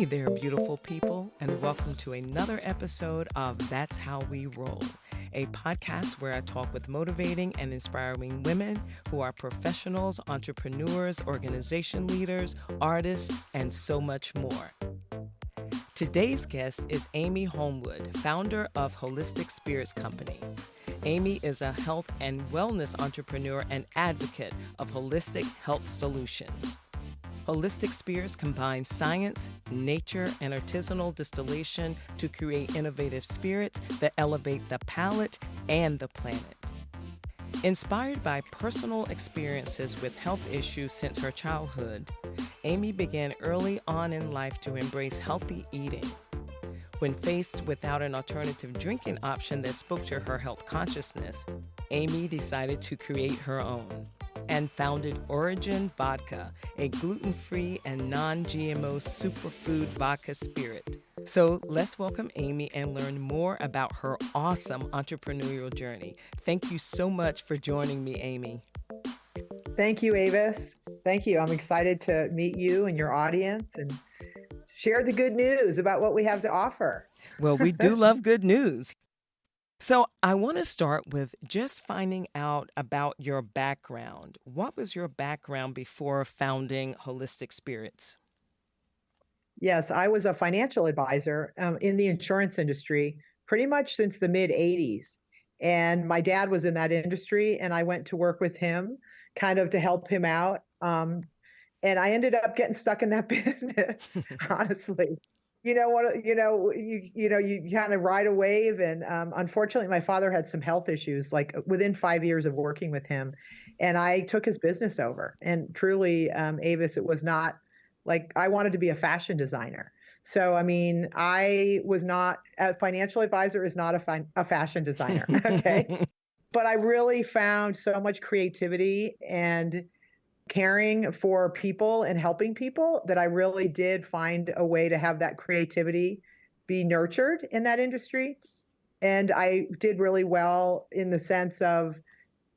Hey there, beautiful people, and welcome to another episode of That's How We Roll, a podcast where I talk with motivating and inspiring women who are professionals, entrepreneurs, organization leaders, artists, and so much more. Today's guest is Amy Holmwood, founder of Holistic Spirits Company. Amy is a health and wellness entrepreneur and advocate of holistic health solutions. Holistic Spirits combines science, nature, and artisanal distillation to create innovative spirits that elevate the palate and the planet. Inspired by personal experiences with health issues since her childhood, Amy began early on in life to embrace healthy eating. When faced without an alternative drinking option that spoke to her health consciousness, Amy decided to create her own and founded Origen Vodka, a gluten-free and non-GMO superfood vodka spirit. So let's welcome Amy and learn more about her awesome entrepreneurial journey. Thank you so much for joining me, Amy. Thank you, Avis. Thank you. I'm excited to meet you and your audience and share the good news about what we have to offer. Well, we do love good news. So I want to start with just finding out about your background. What was your background before founding Holistic Spirits? Yes, I was a financial advisor in the insurance industry pretty much since the mid 80s. And my dad was in that industry, and I went to work with him kind of to help him out. And I ended up getting stuck in that business, honestly. You know what? You kind of ride a wave, and unfortunately, my father had some health issues. Like within 5 years of working with him, and I took his business over. And truly, Avis, it was not like I wanted to be a fashion designer. So, I mean, I was not a financial advisor is not a fashion designer. Okay, but I really found so much creativity and caring for people and helping people that I really did find a way to have that creativity be nurtured in that industry. And I did really well in the sense of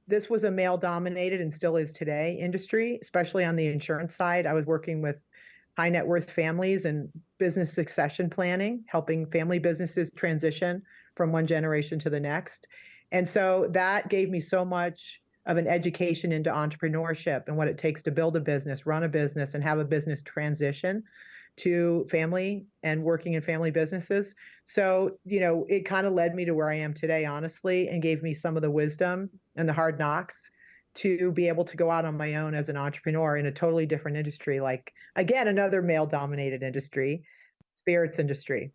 this was a male dominated and still is today industry, especially on the insurance side. I was working with high net worth families and business succession planning, helping family businesses transition from one generation to the next. And so that gave me so much of an education into entrepreneurship and what it takes to build a business, run a business, and have a business transition to family and working in family businesses. So, it kind of led me to where I am today, honestly, and gave me some of the wisdom and the hard knocks to be able to go out on my own as an entrepreneur in a totally different industry, like, again, another male-dominated industry, spirits industry.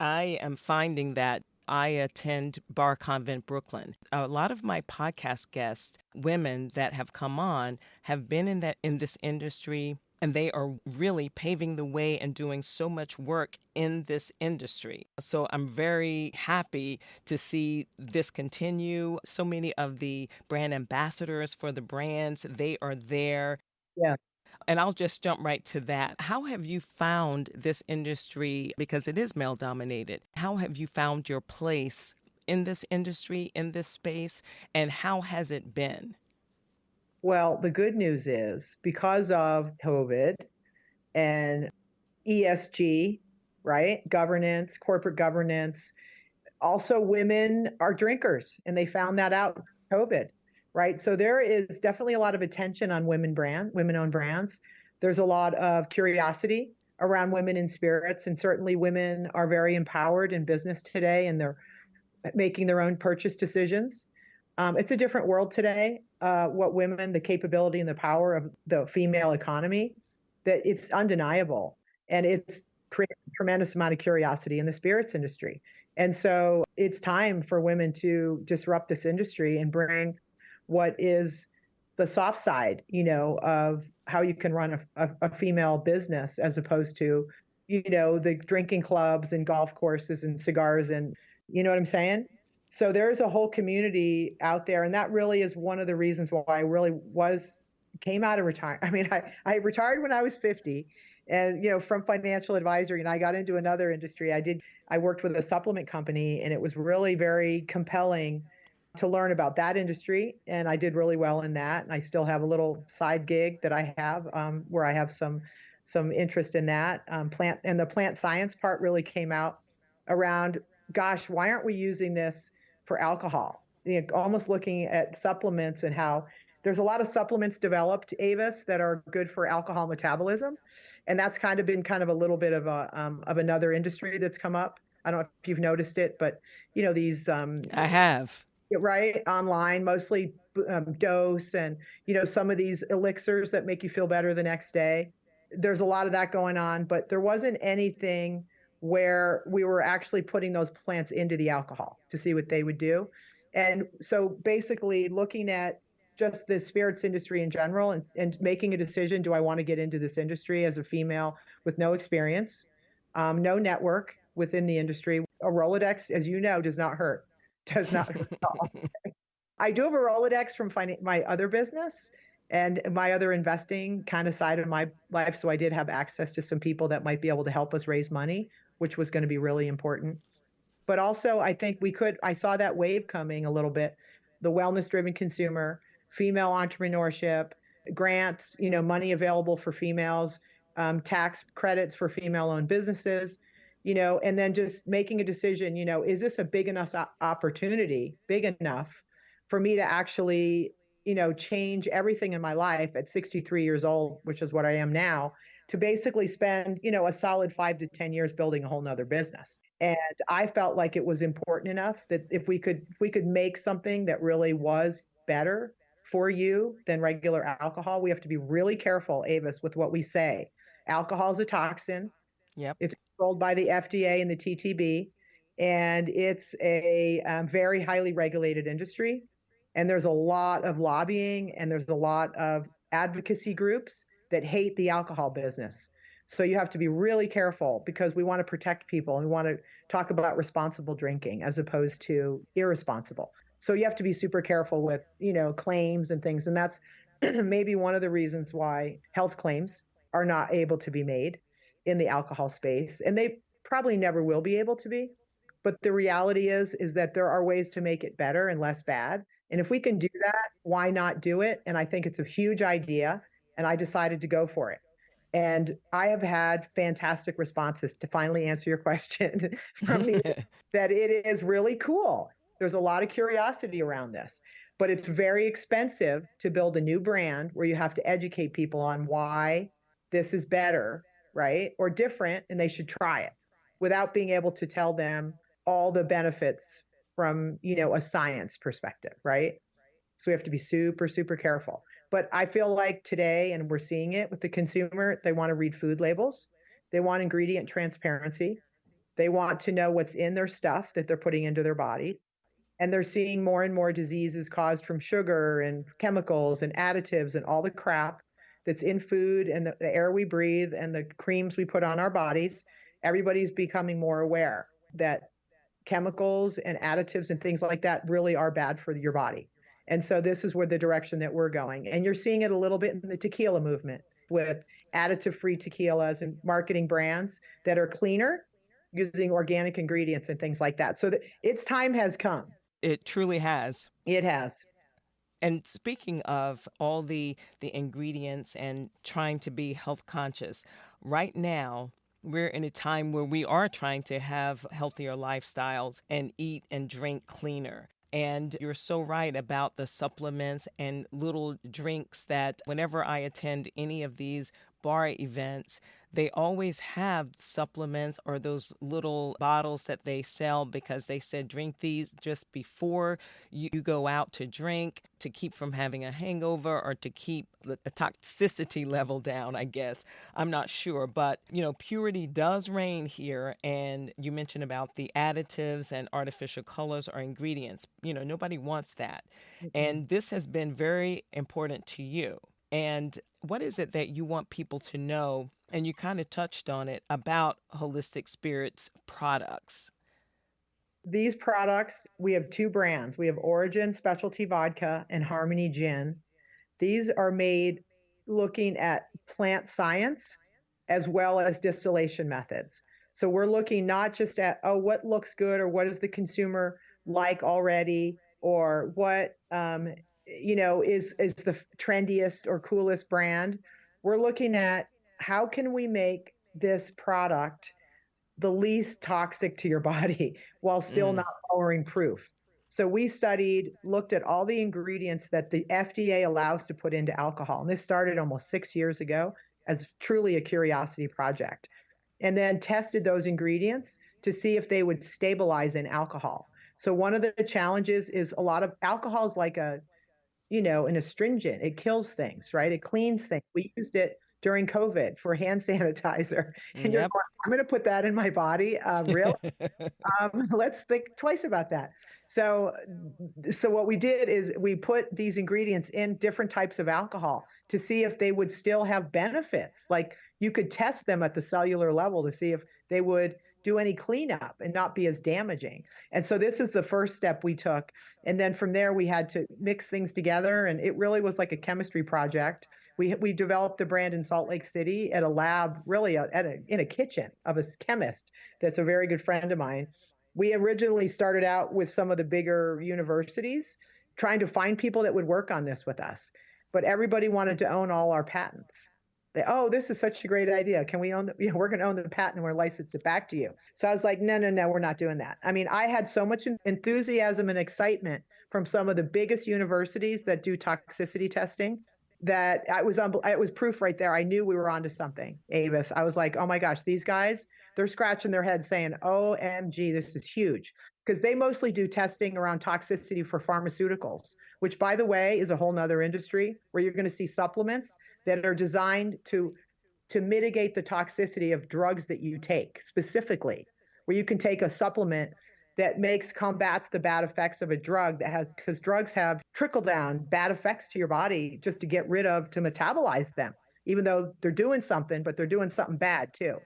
I am finding that I attend Bar Convent Brooklyn. A lot of my podcast guests, women that have come on, have been in this industry, and they are really paving the way and doing so much work in this industry. So I'm very happy to see this continue. So many of the brand ambassadors for the brands, they are there. Yeah. And I'll just jump right to that. How have you found this industry, because it is male dominated? How have you found your place in this industry, in this space, and how has it been? Well, the good news is because of COVID and ESG, right? Governance, corporate governance, also women are drinkers, and they found that out in COVID. Right. So there is definitely a lot of attention on women-owned brands. There's a lot of curiosity around women in spirits, and certainly women are very empowered in business today, and they're making their own purchase decisions. It's a different world today. The capability and the power of the female economy, that it's undeniable, and it's created a tremendous amount of curiosity in the spirits industry. And so it's time for women to disrupt this industry and bring what is the soft side, of how you can run a female business as opposed to, the drinking clubs and golf courses and cigars and, you know what I'm saying? So there's a whole community out there. And that really is one of the reasons why I really came out of retirement. I mean, I retired when I was 50 and, from financial advisory, and I got into another industry. I worked with a supplement company, and it was really very compelling to learn about that industry, and I did really well in that. And I still have a little side gig that I have where I have some some interest in that. The plant science part really came out around, gosh, why aren't we using this for alcohol? Almost looking at supplements and how there's a lot of supplements developed, Avis, that are good for alcohol metabolism. And that's kind of been kind of a little bit of another industry that's come up. I don't know if you've noticed it, but these I have. right online, mostly dose and some of these elixirs that make you feel better the next day. There's a lot of that going on, but there wasn't anything where we were actually putting those plants into the alcohol to see what they would do. And so basically looking at just the spirits industry in general and making a decision, do I want to get into this industry as a female with no experience, no network within the industry? A Rolodex, as you know, does not hurt. Does not hurt at all. I do have a Rolodex from my other business and my other investing kind of side of my life. So I did have access to some people that might be able to help us raise money, which was going to be really important. But also, I think I saw that wave coming a little bit, the wellness driven consumer, female entrepreneurship, grants, money available for females, tax credits for female owned businesses, and then just making a decision, is this a big enough opportunity, big enough for me to actually, change everything in my life at 63 years old, which is what I am now, to basically spend, a solid 5 to 10 years building a whole nother business. And I felt like it was important enough that if we could make something that really was better for you than regular alcohol, we have to be really careful, Avis, with what we say. Alcohol is a toxin. Yep. It's controlled by the FDA and the TTB, and it's a very highly regulated industry. And there's a lot of lobbying and there's a lot of advocacy groups that hate the alcohol business. So you have to be really careful because we want to protect people and we want to talk about responsible drinking as opposed to irresponsible. So you have to be super careful with, claims and things. And that's maybe one of the reasons why health claims are not able to be made in the alcohol space. And they probably never will be able to be. But the reality is that there are ways to make it better and less bad. And if we can do that, why not do it? And I think it's a huge idea. And I decided to go for it. And I have had fantastic responses to finally answer your question from that it is really cool. There's a lot of curiosity around this, but it's very expensive to build a new brand where you have to educate people on why this is better, right? Or different, and they should try it without being able to tell them all the benefits from, a science perspective, right? So we have to be super, super careful. But I feel like today, and we're seeing it with the consumer, they want to read food labels. They want ingredient transparency. They want to know what's in their stuff that they're putting into their body. And they're seeing more and more diseases caused from sugar and chemicals and additives and all the crap that's in food and the air we breathe and the creams we put on our bodies. Everybody's becoming more aware that chemicals and additives and things like that really are bad for your body. And so this is where the direction that we're going. And you're seeing it a little bit in the tequila movement with additive-free tequilas and marketing brands that are cleaner using organic ingredients and things like that. So its time has come. It truly has. It has. And speaking of all the ingredients and trying to be health conscious, right now we're in a time where we are trying to have healthier lifestyles and eat and drink cleaner. And you're so right about the supplements and little drinks that whenever I attend any of these bar events, they always have supplements or those little bottles that they sell because they said drink these just before you go out to drink to keep from having a hangover or to keep the toxicity level down, I guess. I'm not sure. But, purity does reign here. And you mentioned about the additives and artificial colors or ingredients. Nobody wants that. Mm-hmm. And this has been very important to you. And what is it that you want people to know, and you kind of touched on it, about Holistic Spirits products? These products, we have two brands. We have Origen Specialty Vodka and Harmony Gin. These are made looking at plant science as well as distillation methods. So we're looking not just at, what looks good or what does the consumer like already or what is the trendiest or coolest brand. We're looking at how can we make this product the least toxic to your body while still not lowering proof? So we looked at all the ingredients that the FDA allows to put into alcohol. And this started almost 6 years ago as truly a curiosity project. And then tested those ingredients to see if they would stabilize in alcohol. So one of the challenges is a lot of alcohol is like an astringent. It kills things, right? It cleans things. We used it during COVID for hand sanitizer. And you're Yep. going, I'm going to put that in my body. Really? Let's think twice about that. So, so what we did is we put these ingredients in different types of alcohol to see if they would still have benefits. Like you could test them at the cellular level to see if they would do any cleanup and not be as damaging. And so this is the first step we took. And then from there, we had to mix things together. And it really was like a chemistry project. We developed the brand in Salt Lake City at a lab, really in a kitchen of a chemist that's a very good friend of mine. We originally started out with some of the bigger universities, trying to find people that would work on this with us. But everybody wanted to own all our patents. Oh, this is such a great idea. Can we own we're going to own the patent and we're license it back to you. So I was like, no, we're not doing that. I mean, I had so much enthusiasm and excitement from some of the biggest universities that do toxicity testing that it was proof right there. I knew we were onto something, Avis. I was like, oh my gosh, these guys, they're scratching their heads saying, OMG, this is huge. Because they mostly do testing around toxicity for pharmaceuticals, which, by the way, is a whole nother industry where you're going to see supplements that are designed to mitigate the toxicity of drugs that you take specifically, where you can take a supplement that combats the bad effects of a drug because drugs have trickle down bad effects to your body just to metabolize them, even though they're doing something, but they're doing something bad too.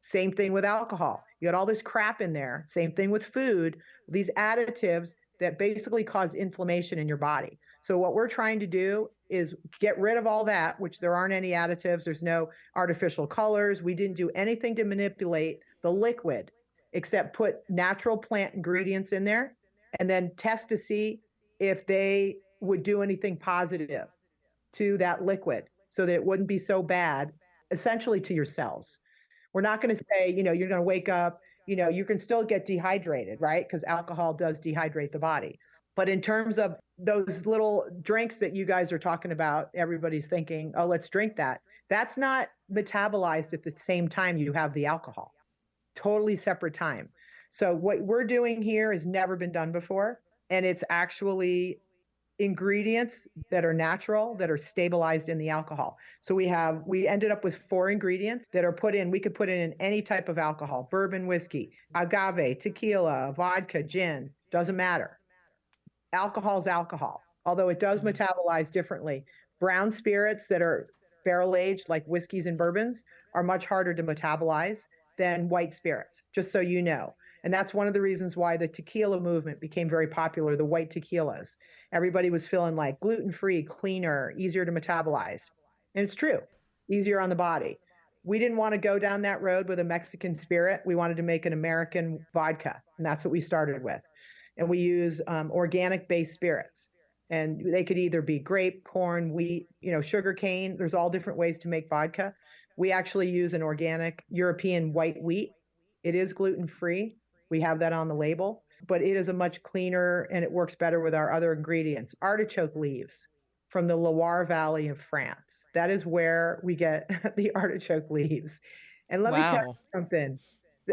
Same thing with alcohol. You got all this crap in there. Same thing with food, these additives that basically cause inflammation in your body. So what we're trying to do is get rid of all that, which there aren't any additives. There's no artificial colors. We didn't do anything to manipulate the liquid except put natural plant ingredients in there and then test to see if they would do anything positive to that liquid so that it wouldn't be so bad, essentially to your cells. We're not going to say, you're going to wake up, you can still get dehydrated, right? Because alcohol does dehydrate the body. But in terms of those little drinks that you guys are talking about, everybody's thinking, oh, let's drink that. That's not metabolized at the same time you have the alcohol. Totally separate time. So what we're doing here has never been done before. And it's actually ingredients that are natural, that are stabilized in the alcohol. So we ended up with 4 ingredients that are put in. We could put in any type of alcohol: bourbon, whiskey, agave, tequila, vodka, gin, doesn't matter. Alcohol is alcohol, although it does metabolize differently. Brown spirits that are barrel aged, like whiskeys and bourbons, are much harder to metabolize than white spirits, just so you know. And that's one of the reasons why the tequila movement became very popular, the white tequilas. Everybody was feeling like gluten-free, cleaner, easier to metabolize. And it's true, easier on the body. We didn't want to go down that road with a Mexican spirit. We wanted to make an American vodka, and that's what we started with. And we use organic-based spirits. And they could either be grape, corn, wheat, sugar cane. There's all different ways to make vodka. We actually use an organic European white wheat. It is gluten-free. We have that on the label, but it is a much cleaner and it works better with our other ingredients. Artichoke leaves from the Loire Valley of France. That is where we get the artichoke leaves. And let me tell you something.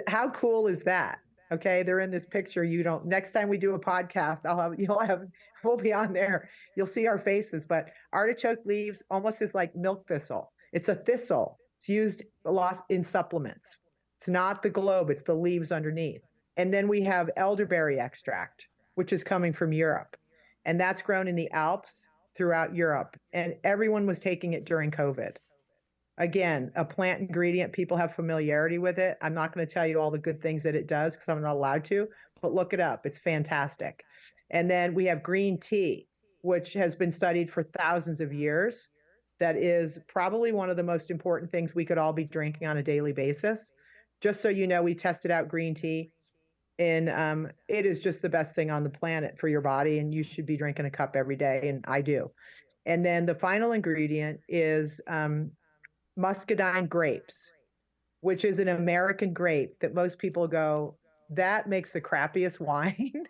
How cool is that? Okay, they're in this picture. Next time we do a podcast, we'll be on there. You'll see our faces, but artichoke leaves almost is like milk thistle. It's a thistle. It's used a lot in supplements. It's not the globe, it's the leaves underneath. And then we have elderberry extract, which is coming from Europe. And that's grown in the Alps throughout Europe. And everyone was taking it during COVID. Again, a plant ingredient, people have familiarity with it. I'm not going to tell you all the good things that it does because I'm not allowed to, but look it up. It's fantastic. And then we have green tea, which has been studied for thousands of years. That is probably one of the most important things we could all be drinking on a daily basis. Just so you know, we tested out green tea, and it is just the best thing on the planet for your body, and you should be drinking a cup every day, and I do. And then the final ingredient is muscadine grapes, which is an American grape that most people go, that makes the crappiest wine.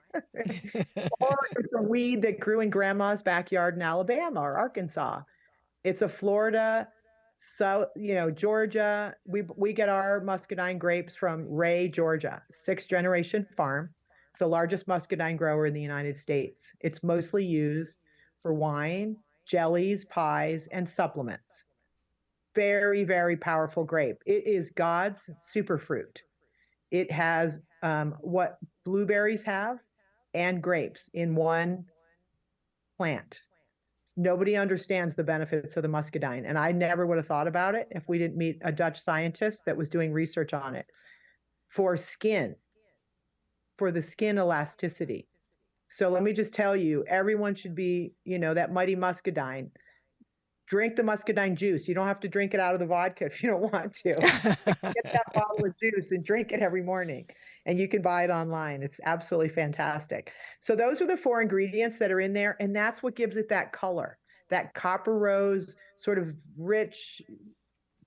Or it's a weed that grew in grandma's backyard in Alabama or Arkansas. It's a Florida, so Georgia. We get our muscadine grapes from Ray, Georgia, sixth generation farm. It's the largest muscadine grower in the United States. It's mostly used for wine, jellies, pies, and supplements. Very, very powerful grape. It is God's superfruit. It has what blueberries have and grapes in one plant. Nobody understands the benefits of the muscadine. And I never would have thought about it if we didn't meet a Dutch scientist that was doing research on it for skin, for the skin elasticity. So let me just tell you, everyone should be, that mighty muscadine. Drink the muscadine juice. You don't have to drink it out of the vodka if you don't want to. Get that bottle of juice and drink it every morning. And you can buy it online. It's absolutely fantastic. So those are the four ingredients that are in there. And that's what gives it that color, that copper rose, sort of rich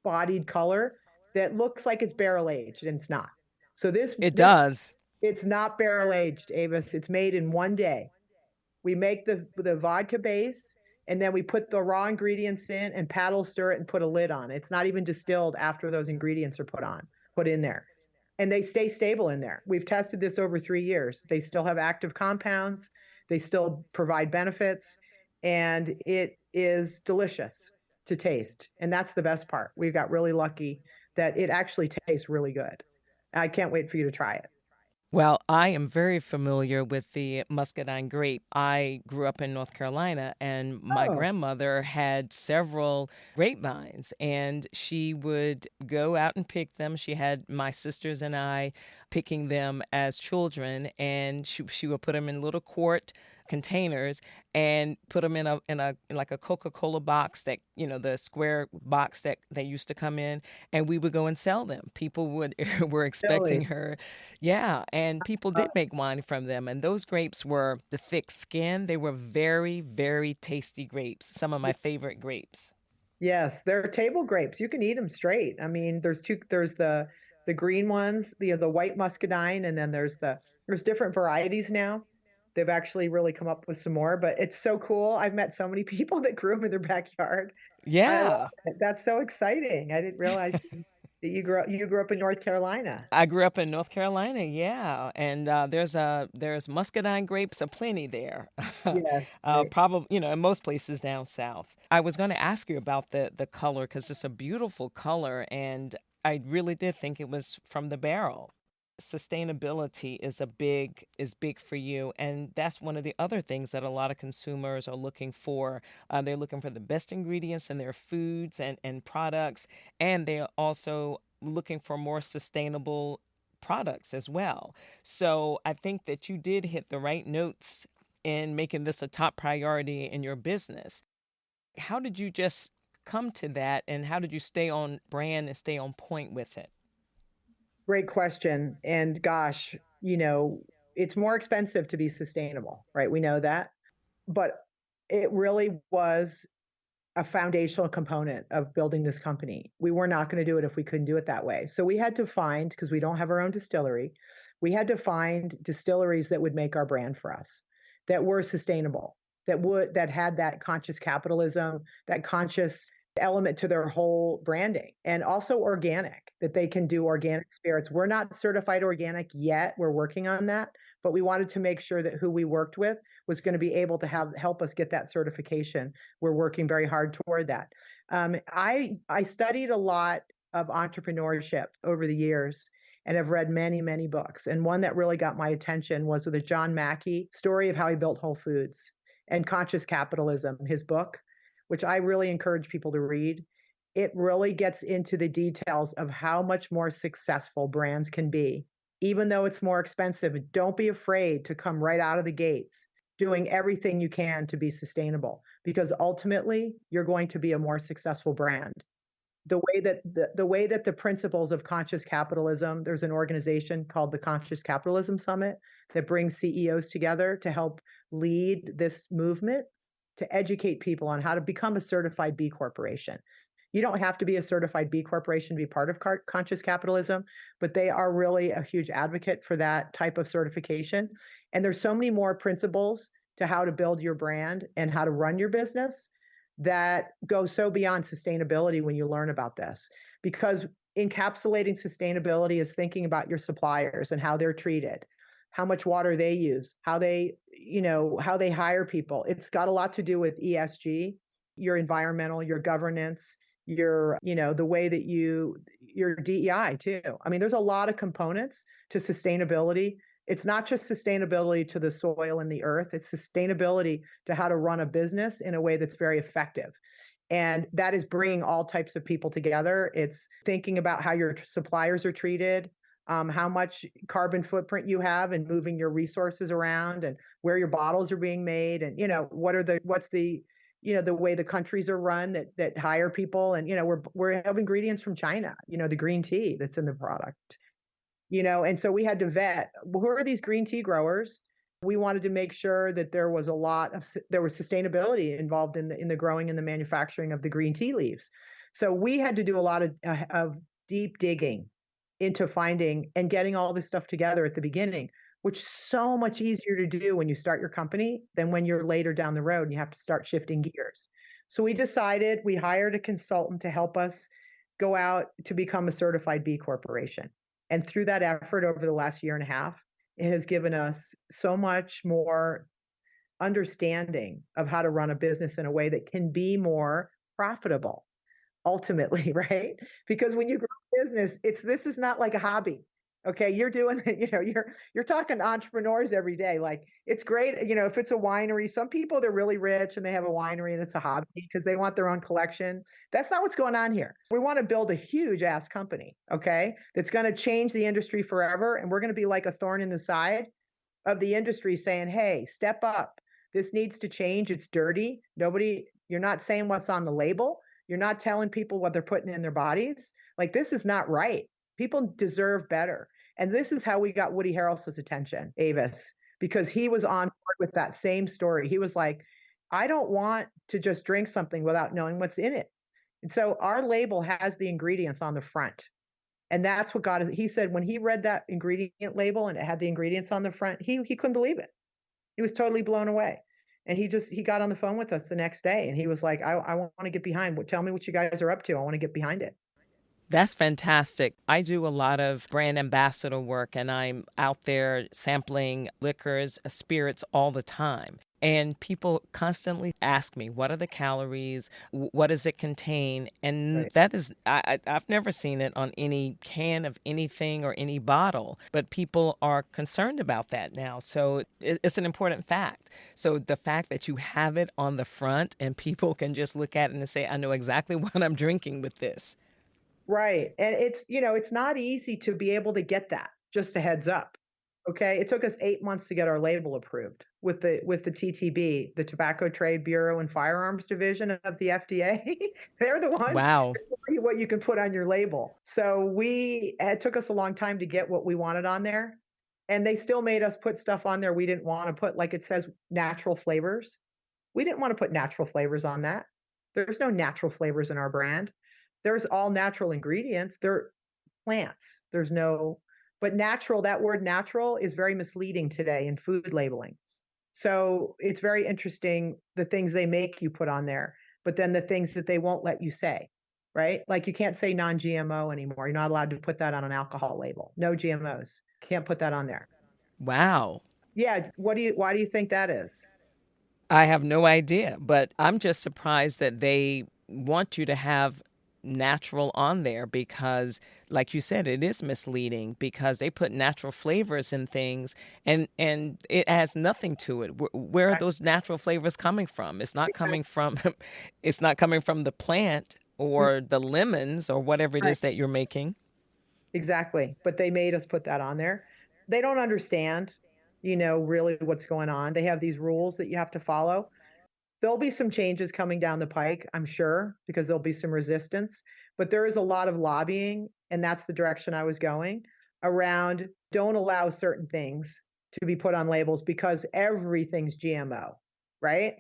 bodied color that looks like it's barrel aged, and it's not. So It does. It's not barrel aged, Avis. It's made in one day. We make the vodka base, and then we put the raw ingredients in and paddle stir it and put a lid on. It's not even distilled after those ingredients are put in there. And they stay stable in there. We've tested this over 3 years. They still have active compounds. They still provide benefits, and it is delicious to taste. And that's the best part. We got really lucky that it actually tastes really good. I can't wait for you to try it. Well, I am very familiar with the muscadine grape. I grew up in North Carolina, and my Oh, grandmother had several grapevines, and she would go out and pick them. She had my sisters and I picking them as children, and she would put them in little quart containers and put them in a like a Coca-Cola box, that the square box that they used to come in, and we would go and sell them. People would were expecting really? her. Yeah, and people did make wine from them, and those grapes were the thick skin. They were very, very tasty grapes. Some of my favorite grapes. Yes, they're table grapes. You can eat them straight. I mean, there's the green ones, the white muscadine, and then there's different varieties now. They've actually really come up with some more, but it's so cool. I've met so many people that grew them in their backyard. I love Yeah. it. That's so exciting. I didn't realize that you grew up in North Carolina. I grew up in North Carolina, yeah, and there's muscadine grapes aplenty there, Yes. probably in most places down south. I was going to ask you about the color, because it's a beautiful color, and I really did think it was from the barrel. Sustainability is big for you, and that's one of the other things that a lot of consumers are looking for. They're looking for the best ingredients in their foods and products, and they're also looking for more sustainable products as well. So I think that you did hit the right notes in making this a top priority in your business. How did you just come to that, and how did you stay on brand and stay on point with it? Great question. And gosh, it's more expensive to be sustainable, right? We know that. But it really was a foundational component of building this company. We were not going to do it if we couldn't do it that way. So we had to find, because we don't have our own distillery, we had to find distilleries that would make our brand for us, that were sustainable, that had that conscious capitalism, that conscious element to their whole branding, and also organic, that they can do organic spirits. We're not certified organic yet. We're working on that, but we wanted to make sure that who we worked with was going to be able to help us get that certification. We're working very hard toward that. I studied a lot of entrepreneurship over the years and have read many, many books. And one that really got my attention was the John Mackey story of how he built Whole Foods and Conscious Capitalism, his book, which I really encourage people to read. It really gets into the details of how much more successful brands can be, even though it's more expensive. Don't be afraid to come right out of the gates doing everything you can to be sustainable, because ultimately you're going to be a more successful brand. The way that the principles of conscious capitalism, there's an organization called the Conscious Capitalism Summit that brings CEOs together to help lead this movement, to educate people on how to become a certified B corporation. You don't have to be a certified B Corporation to be part of conscious capitalism, but they are really a huge advocate for that type of certification. And there's so many more principles to how to build your brand and how to run your business that go so beyond sustainability when you learn about this. Because encapsulating sustainability is thinking about your suppliers and how they're treated, how much water they use, how they, how they hire people. It's got a lot to do with ESG, your environmental, your governance, your, the way that your DEI too. I mean, there's a lot of components to sustainability. It's not just sustainability to the soil and the earth, it's sustainability to how to run a business in a way that's very effective. And that is bringing all types of people together. It's thinking about how your suppliers are treated, how much carbon footprint you have and moving your resources around, and where your bottles are being made, and what's the the way the countries are run that hire people. And we have ingredients from China, the green tea that's in the product. And so we had to vet, who are these green tea growers? We wanted to make sure that there was sustainability involved in the growing and the manufacturing of the green tea leaves. So we had to do a lot of deep digging into finding and getting all this stuff together at the beginning, which is so much easier to do when you start your company than when you're later down the road and you have to start shifting gears. So we hired a consultant to help us go out to become a certified B Corporation. And through that effort over the last year and a half, it has given us so much more understanding of how to run a business in a way that can be more profitable ultimately, right? Because when you grow a business, this is not like a hobby. Okay, you're doing it, you're talking to entrepreneurs every day. Like, it's great, if it's a winery, some people, they're really rich and they have a winery and it's a hobby because they want their own collection. That's not what's going on here. We want to build a huge ass company, okay, that's going to change the industry forever. And we're going to be like a thorn in the side of the industry saying, hey, step up. This needs to change. It's dirty. You're not saying what's on the label. You're not telling people what they're putting in their bodies. Like, this is not right. People deserve better. And this is how we got Woody Harrelson's attention, Avis, because he was on board with that same story. He was like, I don't want to just drink something without knowing what's in it. And so our label has the ingredients on the front. And that's what got us. He said when he read that ingredient label and it had the ingredients on the front, he couldn't believe it. He was totally blown away. And he got on the phone with us the next day and he was like, I want to get behind. Tell me what you guys are up to. I want to get behind it. That's fantastic. I do a lot of brand ambassador work and I'm out there sampling liquors, spirits all the time. And people constantly ask me, what are the calories? What does it contain? And Right. that is, I've never seen it on any can of anything or any bottle, but people are concerned about that now. So it's an important fact. So the fact that you have it on the front and people can just look at it and say, I know exactly what I'm drinking with this. Right. And it's not easy to be able to get that, just a heads up. Okay. It took us 8 months to get our label approved with the TTB, the Tobacco Trade Bureau and Firearms Division of the FDA. They're the ones Wow. that tell you what you can put on your label. So it took us a long time to get what we wanted on there. And they still made us put stuff on there we didn't want to put, like it says natural flavors. We didn't want to put natural flavors on that. There's no natural flavors in our brand. There's all natural ingredients. They're plants. But natural, that word natural is very misleading today in food labeling. So it's very interesting the things they make you put on there, but then the things that they won't let you say, right? Like, you can't say non-GMO anymore. You're not allowed to put that on an alcohol label. No GMOs. Can't put that on there. Wow. Yeah. Why do you think that is? I have no idea, but I'm just surprised that they want you to have natural on there because, like you said, it is misleading because they put natural flavors in things and it has nothing to it. Where are those natural flavors coming from? It's not coming from it's not coming from the plant or the lemons or whatever it Right. is that you're making. Exactly. But they made us put that on there. They don't understand, really what's going on. They have these rules that you have to follow. There'll be some changes coming down the pike, I'm sure, because there'll be some resistance. But there is a lot of lobbying, and that's the direction I was going around. Don't allow certain things to be put on labels because everything's GMO, right?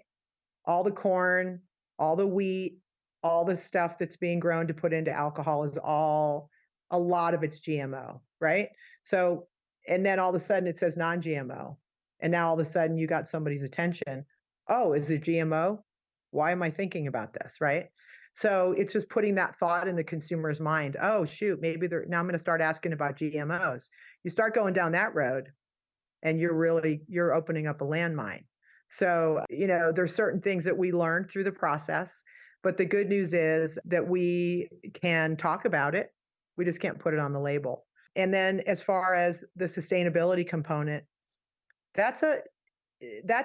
All the corn, all the wheat, all the stuff that's being grown to put into alcohol is a lot of it's GMO, right? So, and then all of a sudden it says non-GMO. And now all of a sudden you got somebody's attention. Oh, is it GMO? Why am I thinking about this, right? So it's just putting that thought in the consumer's mind. Oh, shoot, maybe now I'm going to start asking about GMOs. You start going down that road and you're opening up a landmine. So, there's certain things that we learned through the process, but the good news is that we can talk about it. We just can't put it on the label. And then as far as the sustainability component, that's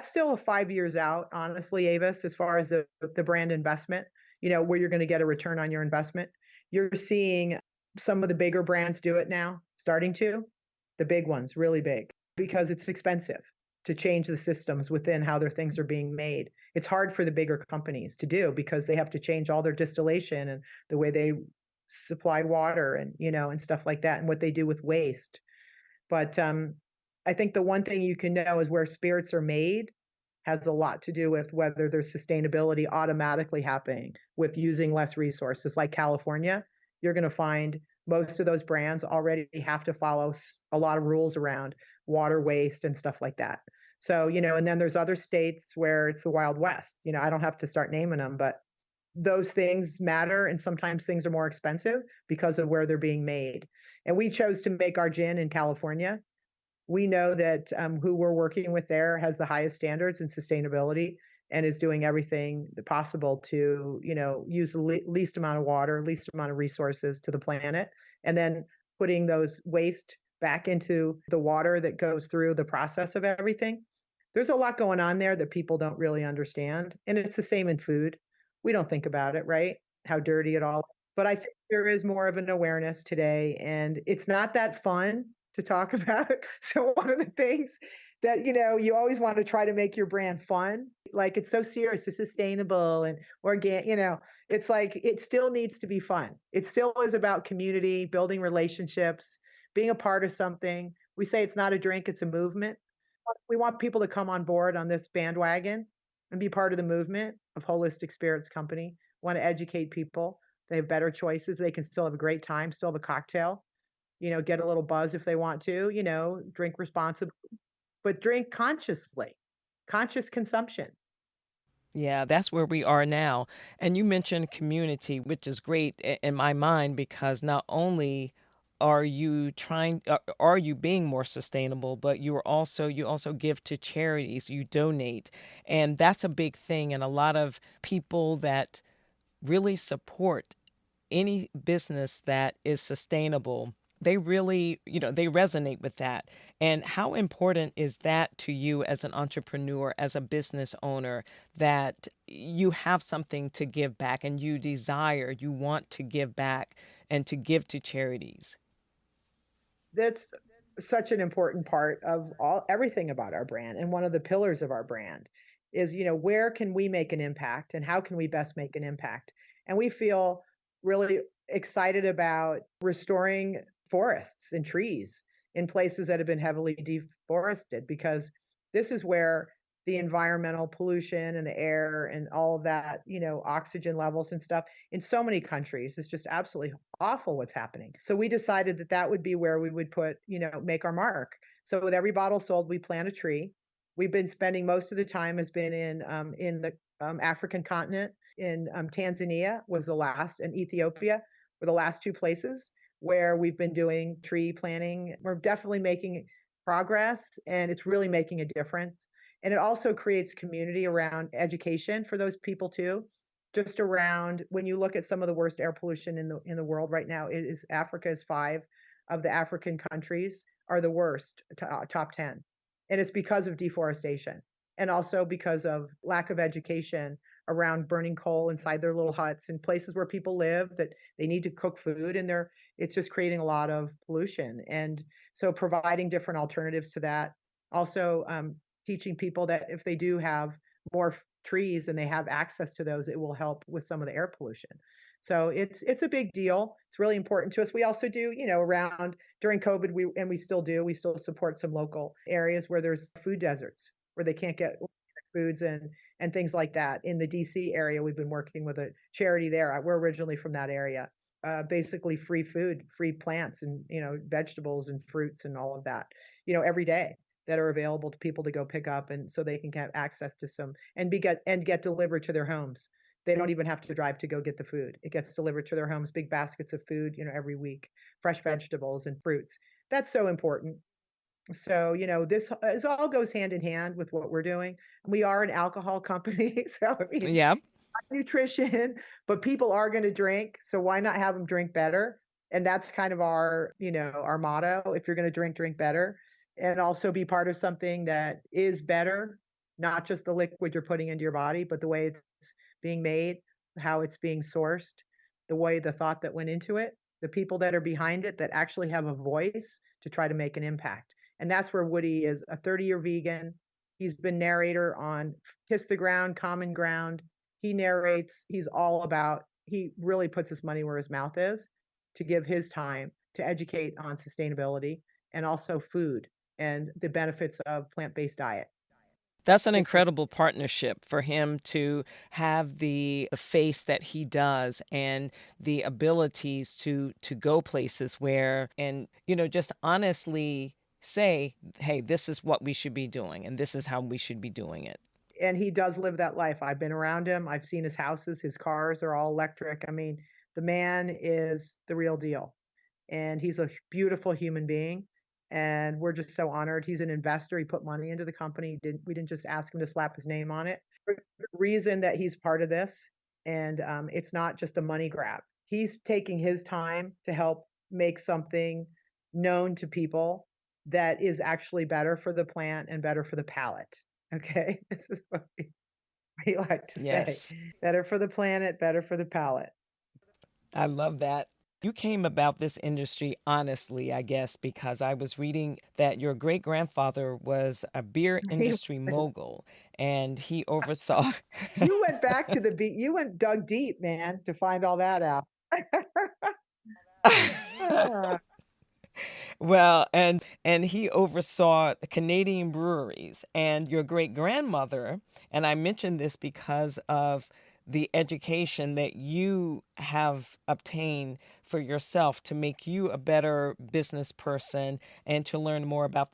still 5 years out, honestly, Avis, as far as the brand investment, where you're going to get a return on your investment. You're seeing some of the bigger brands do it now, starting to, the big ones, really big, because it's expensive to change the systems within how their things are being made. It's hard for the bigger companies to do because they have to change all their distillation and the way they supply water and, and stuff like that, and what they do with waste. But I think the one thing you can know is where spirits are made has a lot to do with whether there's sustainability automatically happening with using less resources. Like California, you're going to find most of those brands already have to follow a lot of rules around water waste and stuff like that. So, and then there's other states where it's the Wild West. I don't have to start naming them, but those things matter. And sometimes things are more expensive because of where they're being made. And we chose to make our gin in California. We know that who we're working with there has the highest standards in sustainability and is doing everything possible to, use the least amount of water, least amount of resources to the planet, and then putting those waste back into the water that goes through the process of everything. There's a lot going on there that people don't really understand. And it's the same in food. We don't think about it, right? How dirty it all. But I think there is more of an awareness today, and it's not that fun to talk about. So one of the things that, you always want to try to make your brand fun. Like, it's so serious, it's sustainable and organic, it's like, it still needs to be fun. It still is about community, building relationships, being a part of something. We say it's not a drink, it's a movement. We want people to come on board on this bandwagon and be part of the movement of Holistic Spirits Company. Want to educate people. They have better choices. They can still have a great time, still have a cocktail, get a little buzz if they want to, drink responsibly, but drink consciously, conscious consumption. Yeah, that's where we are now. And you mentioned community, which is great in my mind because not only are you being more sustainable, but you also give to charities, you donate. And that's a big thing. And a lot of people that really support any business that is sustainable, they really, they resonate with that. And how important is that to you as an entrepreneur, as a business owner, that you have something to give back and you want to give back and to give to charities? That's such an important part of everything about our brand. And one of the pillars of our brand is, where can we make an impact and how can we best make an impact? And we feel really excited about restoring forests and trees in places that have been heavily deforested, because this is where the environmental pollution and the air and all of that, oxygen levels and stuff in so many countries is just absolutely awful what's happening. So we decided that that would be where we would put, make our mark. So with every bottle sold, we plant a tree. We've been spending most of the time has been in the African continent. In Tanzania was the last, and Ethiopia were the last two places where we've been doing tree planting. We're definitely making progress, and it's really making a difference. And it also creates community around education for those people too. Just around, when you look at some of the worst air pollution in the world right now, it is Africa is 5 of the African countries are the worst, top 10. And it's because of deforestation and also because of lack of education around burning coal inside their little huts and places where people live that they need to cook food, and it's just creating a lot of pollution. And so providing different alternatives to that. Also, teaching people that if they do have more trees and they have access to those, it will help with some of the air pollution. So it's a big deal. It's really important to us. We also do, around during COVID, we still support some local areas where there's food deserts where they can't get foods, and and things like that. In the DC area, we've been working with a charity there. We're originally from that area. Basically free food, free plants, and vegetables and fruits and all of that, every day, that are available to people to go pick up, and so they can have access to some and get delivered to their homes. They don't even have to drive to go get the food. It gets delivered to their homes, big baskets of food, every week, fresh vegetables and fruits. That's so important. So, this all goes hand in hand with what we're doing. We are an alcohol company. So, I mean, Yeah. nutrition, but people are going to drink. So why not have them drink better? And that's kind of our motto. If you're going to drink, drink better, and also be part of something that is better, not just the liquid you're putting into your body, but the way it's being made, how it's being sourced, the thought that went into it, the people that are behind it that actually have a voice to try to make an impact. And that's where Woody is a 30-year vegan. He's been narrator on Kiss the Ground, Common Ground. He narrates. He really puts his money where his mouth is to give his time to educate on sustainability and also food and the benefits of plant-based diet. That's an incredible partnership for him to have the face that he does and the abilities to go places where and just honestly say, hey, this is what we should be doing and this is how we should be doing it. And he does live that life. I've been around him. I've seen his houses. His cars are all electric. I mean, the man is the real deal. And he's a beautiful human being. And we're just so honored. He's an investor. He put money into the company. We didn't just ask him to slap his name on it. There's a reason that he's part of this. And it's not just a money grab. He's taking his time to help make something known to people that is actually better for the plant and better for the palate. Okay, this is what we like to Yes. say. Better for the planet, better for the palate. I love that. You came about this industry honestly, I guess, because I was reading that your great grandfather was a beer industry mogul and he oversaw. You went back to the beat. You went dug deep, man, to find all that out. Well, and he oversaw the Canadian breweries, and your great grandmother, and I mentioned this because of the education that you have obtained for yourself to make you a better business person and to learn more about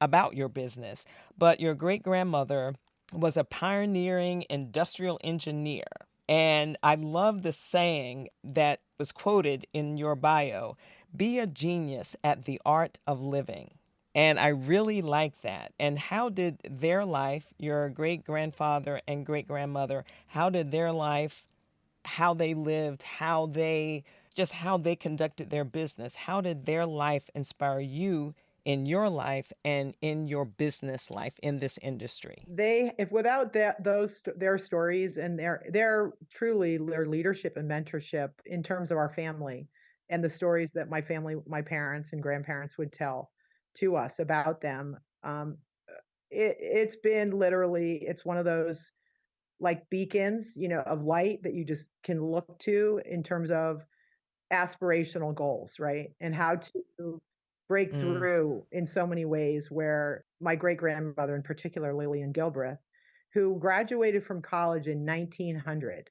about your business. But your great grandmother was a pioneering industrial engineer. And I love the saying that was quoted in your bio, be a genius at the art of living. And I really like that. And how did their life, your great grandfather and great grandmother, how did their life, how they lived, how they conducted their business, how did their life inspire you in your life and in your business life in this industry? If without their stories and their truly their leadership and mentorship in terms of our family and the stories that my parents and grandparents would tell to us about them, it's been literally, it's one of those like beacons, of light that you just can look to in terms of aspirational goals, right? And how to break through in so many ways, where my great grandmother in particular, Lillian Gilbreth, who graduated from college in 1900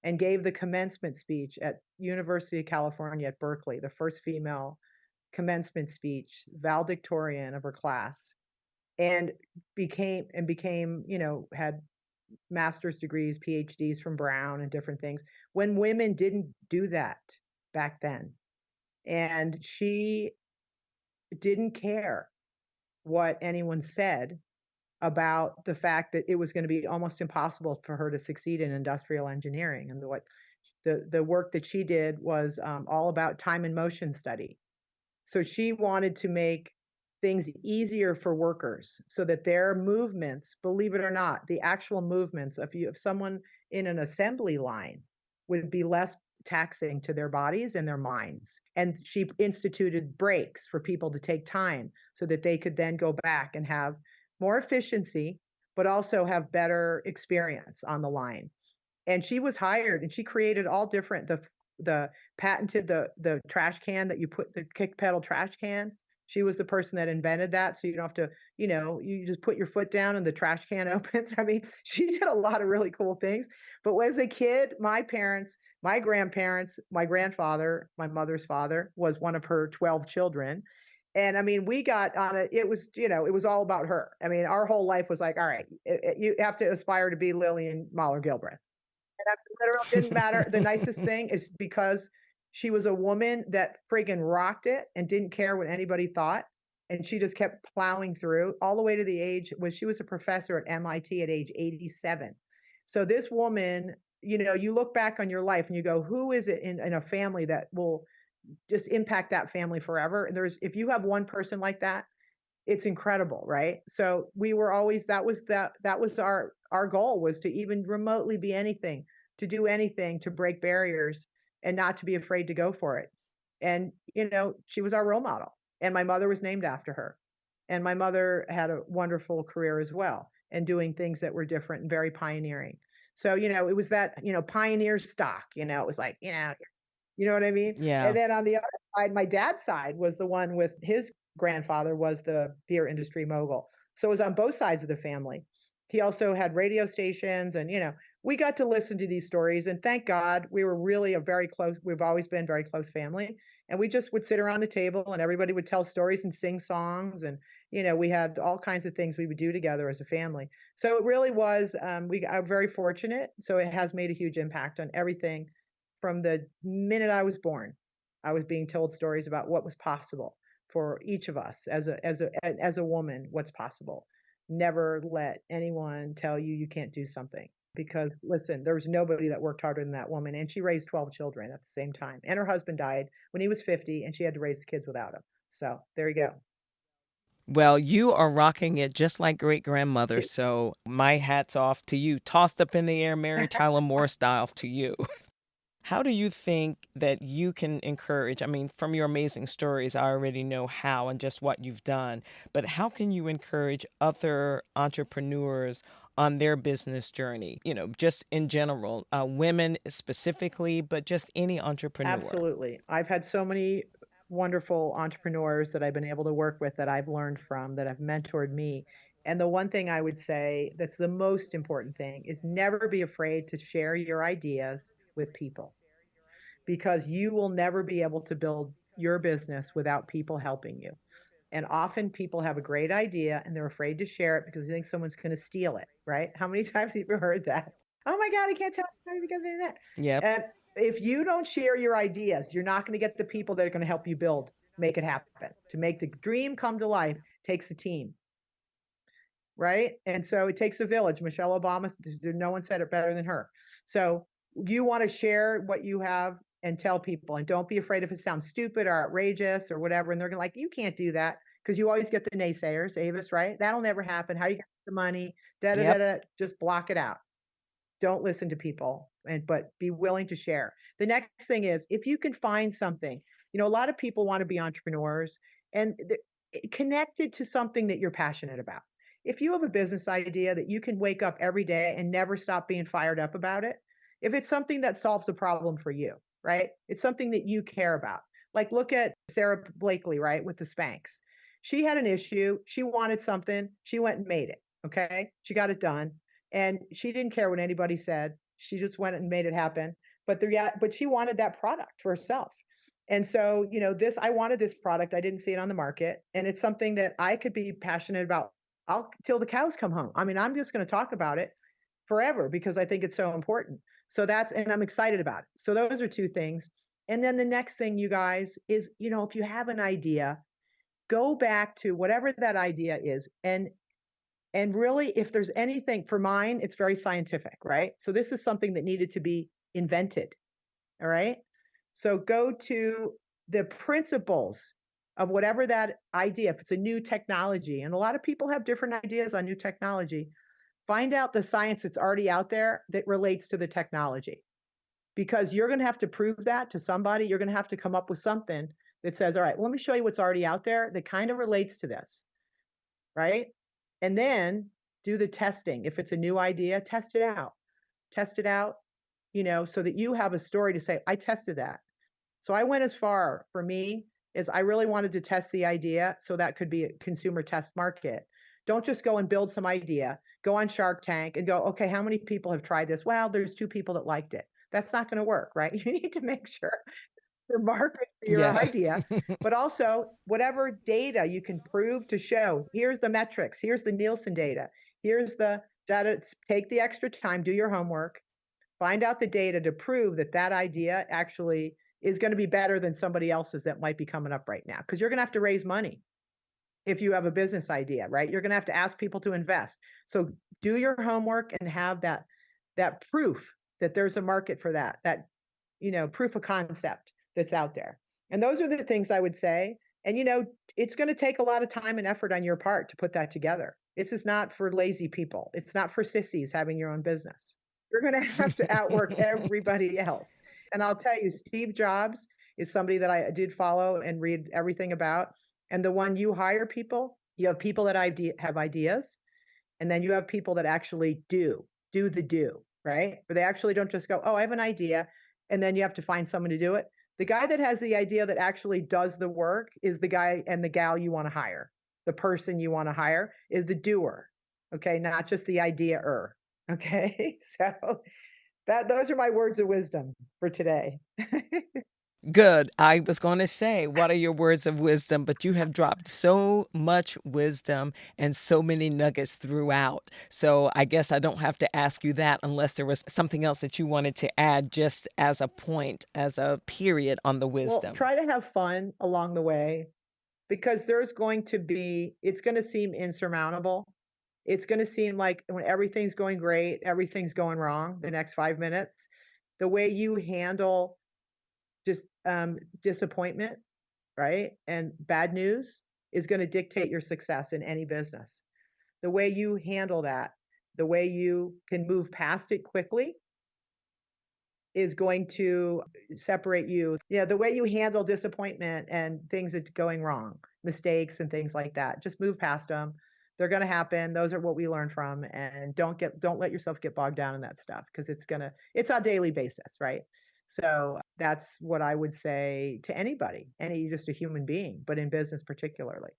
and gave the commencement speech at University of California at Berkeley, the first female commencement speech, valedictorian of her class, and became, had master's degrees, PhDs from Brown and different things, when women didn't do that back then. And she didn't care what anyone said about the fact that it was going to be almost impossible for her to succeed in industrial engineering. And what the work that she did was all about time and motion study. So she wanted to make things easier for workers so that their movements, believe it or not, the actual movements of someone in an assembly line would be less taxing to their bodies and their minds. And she instituted breaks for people to take time so that they could then go back and have more efficiency, but also have better experience on the line. And she was hired, and she created all different, the patented the trash can that you put, the kick pedal trash can She was the person that invented that. So you don't have to, you just put your foot down and the trash can opens. I mean, she did a lot of really cool things. But as a kid, my parents, my grandparents, my grandfather, my mother's father was one of her 12 children. And I mean, we got on it. It was, it was all about her. I mean, our whole life was like, all right, you have to aspire to be Lillian Gilbreth. And that literally didn't matter. The nicest thing is because she was a woman that friggin' rocked it and didn't care what anybody thought. And she just kept plowing through all the way to the age was she was a professor at MIT at age 87. So this woman, you look back on your life and you go, who is it in a family that will just impact that family forever? And if you have one person like that, it's incredible, right? So we were always that was our goal, was to even remotely be anything, to do anything to break barriers and not to be afraid to go for it. And she was our role model, and my mother was named after her. And my mother had a wonderful career as well, and doing things that were different and very pioneering. So it was that pioneer stock. It was like you know what I mean? Yeah. And then on the other side, my dad's side was the one with his grandfather was the beer industry mogul. So it was on both sides of the family. He also had radio stations, and we got to listen to these stories, and thank God we were really we've always been very close family. And we just would sit around the table and everybody would tell stories and sing songs. And, we had all kinds of things we would do together as a family. So it really was, we are very fortunate. So it has made a huge impact on everything. From the minute I was born, I was being told stories about what was possible for each of us as a woman, what's possible. Never let anyone tell you can't do something, because listen, there was nobody that worked harder than that woman, and she raised 12 children at the same time. And her husband died when he was 50, and she had to raise the kids without him. So there you go. Well, you are rocking it just like great grandmother. So my hat's off to you. Tossed up in the air, Mary Tyler Moore style to you. How do you think that you can encourage? I mean, from your amazing stories, I already know how and just what you've done, but how can you encourage other entrepreneurs on their business journey? Just in general, women specifically, but just any entrepreneur. Absolutely. I've had so many wonderful entrepreneurs that I've been able to work with, that I've learned from, that have mentored me. And the one thing I would say that's the most important thing is never be afraid to share your ideas with people, because you will never be able to build your business without people helping you. And often people have a great idea and they're afraid to share it because they think someone's going to steal it, right? How many times have you heard that? Oh my God, I can't tell anybody because of that. Yep. And if you don't share your ideas, you're not going to get the people that are going to help you make it happen. To make the dream come to life takes a team, right? And so it takes a village. Michelle Obama, no one said it better than her. So you want to share what you have and tell people, and don't be afraid if it sounds stupid or outrageous or whatever. And they're going to like, you can't do that, because you always get the naysayers, Avis, right? That'll never happen. How you get the money? Just block it out. Don't listen to people, but be willing to share. The next thing is, if you can find something, a lot of people want to be entrepreneurs and connected to something that you're passionate about. If you have a business idea that you can wake up every day and never stop being fired up about it, if it's something that solves a problem for you, right? It's something that you care about. Like look at Sarah Blakely, right? With the Spanx. She had an issue. She wanted something. She went and made it. Okay. She got it done. And she didn't care what anybody said. She just went and made it happen. But she wanted that product for herself. And so, I wanted this product. I didn't see it on the market. And it's something that I could be passionate about till the cows come home. I mean, I'm just going to talk about it forever because I think it's so important. And I'm excited about it. So those are two things. And then the next thing, you guys, is, if you have an idea, go back to whatever that idea is. And really, if there's anything, for mine, it's very scientific, right? So this is something that needed to be invented. All right. So go to the principles of whatever that idea, if it's a new technology, and a lot of people have different ideas on new technology, find out the science that's already out there that relates to the technology, because you're going to have to prove that to somebody. You're going to have to come up with something that says, all right, let me show you what's already out there that kind of relates to this, right? And then do the testing. If it's a new idea, test it out, so that you have a story to say, I tested that. So I went as far, for me, is I really wanted to test the idea, so that could be a consumer test market. Don't just go and build some idea, go on Shark Tank and go, okay, how many people have tried this? Well, there's 2 people that liked it. That's not going to work, right? You need to make sure your market for your Yeah. idea, but also whatever data you can prove to show, here's the metrics, here's the Nielsen data, here's the data. Take the extra time, do your homework, find out the data to prove that that idea actually is going to be better than somebody else's that might be coming up right now. Because you're going to have to raise money if you have a business idea, right? You're going to have to ask people to invest. So do your homework and have that proof that there's a market for that proof of concept that's out there. And those are the things I would say. And it's going to take a lot of time and effort on your part to put that together. This is not for lazy people. It's not for sissies having your own business. You're going to have to outwork everybody else. And I'll tell you, Steve Jobs is somebody that I did follow and read everything about. And the one you hire people, you have people that have ideas, and then you have people that actually do the do, right? Where they actually don't just go, oh, I have an idea, and then you have to find someone to do it. The guy that has the idea that actually does the work is the guy and the gal you want to hire. The person you want to hire is the doer, okay? Not just the idea-er, okay? So those are my words of wisdom for today. Good. I was going to say, what are your words of wisdom? But you have dropped so much wisdom and so many nuggets throughout. So I guess I don't have to ask you that unless there was something else that you wanted to add just as a point, as a period on the wisdom. Well, try to have fun along the way, because it's going to seem insurmountable. It's going to seem like when everything's going great, everything's going wrong the next 5 minutes. The way you handle just disappointment, right, and bad news is going to dictate your success in any business. The way you handle that, the way you can move past it quickly is going to separate you. Yeah, the way you handle disappointment and things that's going wrong, mistakes and things like that, just move past them. They're going to happen. Those are what we learn from. And don't let yourself get bogged down in that stuff, because it's on a daily basis, right? So that's what I would say to anybody, just a human being, but in business particularly.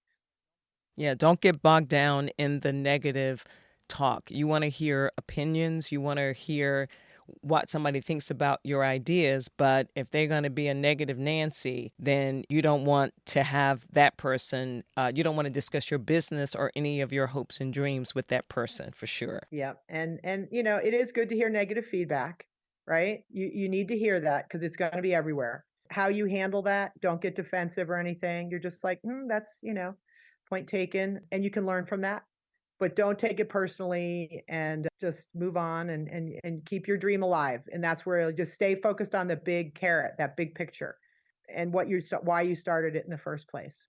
Yeah, don't get bogged down in the negative talk. You want to hear opinions. You want to hear what somebody thinks about your ideas. But if they're going to be a negative Nancy, then you don't want to have that person. You don't want to discuss your business or any of your hopes and dreams with that person, for sure. Yeah. And it is good to hear negative feedback, right? You need to hear that, because it's going to be everywhere. How you handle that, don't get defensive or anything. You're just like, that's, point taken, and you can learn from that. But don't take it personally, and just move on and keep your dream alive. And that's where you'll just stay focused on the big carrot, that big picture, and why you started it in the first place.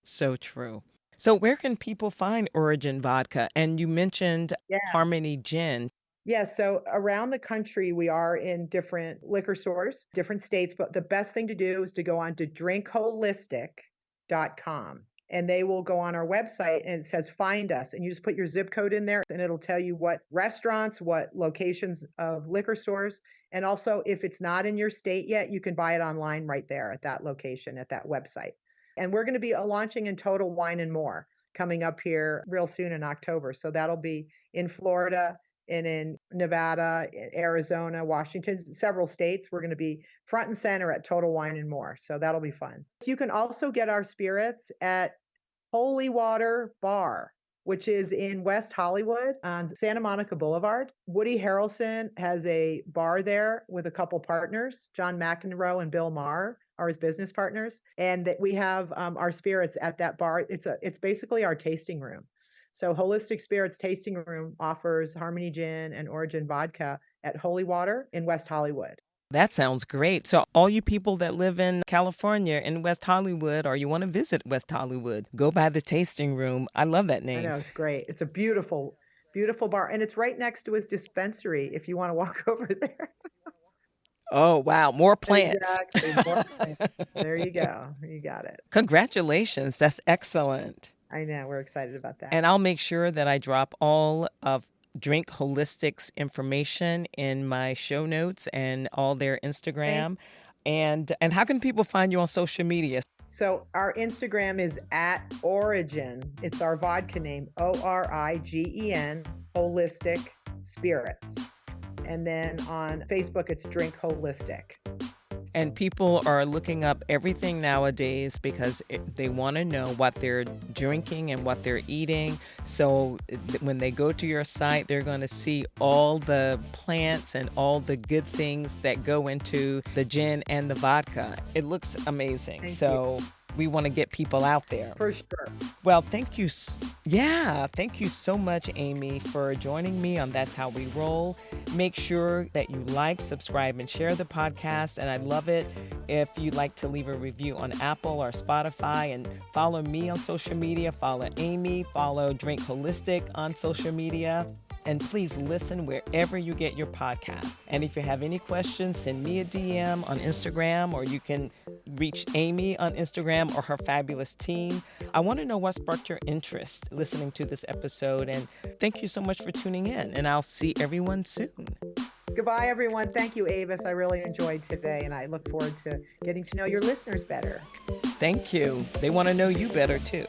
So true. So where can people find Origen Vodka? And you mentioned Harmony Gin. Yes. So around the country, we are in different liquor stores, different states. But the best thing to do is to go on to drinkholistic.com. And they will go on our website, and it says find us, and you just put your zip code in there, and it'll tell you what restaurants, what locations of liquor stores. And also, if it's not in your state yet, you can buy it online right there at that location, at that website. And we're going to be launching in Total Wine and More coming up here real soon in October. So that'll be in Florida and in Nevada, Arizona, Washington, several states. We're going to be front and center at Total Wine and More. So that'll be fun. You can also get our spirits at Holy Water Bar, which is in West Hollywood on Santa Monica Boulevard. Woody Harrelson has a bar there with a couple partners. John McEnroe and Bill Maher are his business partners. And that we have our spirits at that bar. It's basically our tasting room. So Holistic Spirits Tasting Room offers Harmony Gin and Origen Vodka at Holy Water in West Hollywood. That sounds great. So all you people that live in California, in West Hollywood, or you want to visit West Hollywood, go by the tasting room. I love that name. I know, it's great. It's a beautiful, beautiful bar. And it's right next to his dispensary if you want to walk over there. Oh, wow. More plants. Exactly. More plants. There you go. You got it. Congratulations. That's excellent. I know. We're excited about that. And I'll make sure that I drop all of Drink Holistic's information in my show notes and all their Instagram. And how can people find you on social media? So our Instagram is at Origen. It's our vodka name, Origen, Holistic Spirits. And then on Facebook, it's Drink Holistic. And people are looking up everything nowadays because they want to know what they're drinking and what they're eating. So when they go to your site, they're going to see all the plants and all the good things that go into the gin and the vodka. It looks amazing. Thank you. We want to get people out there. For sure. Well, thank you. Yeah, thank you so much, Amy, for joining me on That's How We Roll. Make sure that you like, subscribe, and share the podcast. And I'd love it if you'd like to leave a review on Apple or Spotify, and follow me on social media, follow Amy, follow Drink Holistic on social media. And please listen wherever you get your podcast. And if you have any questions, send me a DM on Instagram, or you can reach Amy on Instagram or her fabulous team. I want to know what sparked your interest listening to this episode. And thank you so much for tuning in. And I'll see everyone soon. Goodbye, everyone. Thank you, Avis. I really enjoyed today, and I look forward to getting to know your listeners better. Thank you. They want to know you better, too.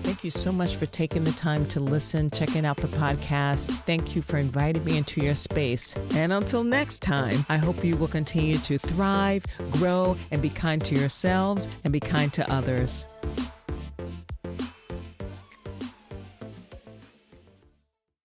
Thank you so much for taking the time to listen, checking out the podcast. Thank you for inviting me into your space. And until next time, I hope you will continue to thrive, grow, and be kind to yourselves and be kind to others.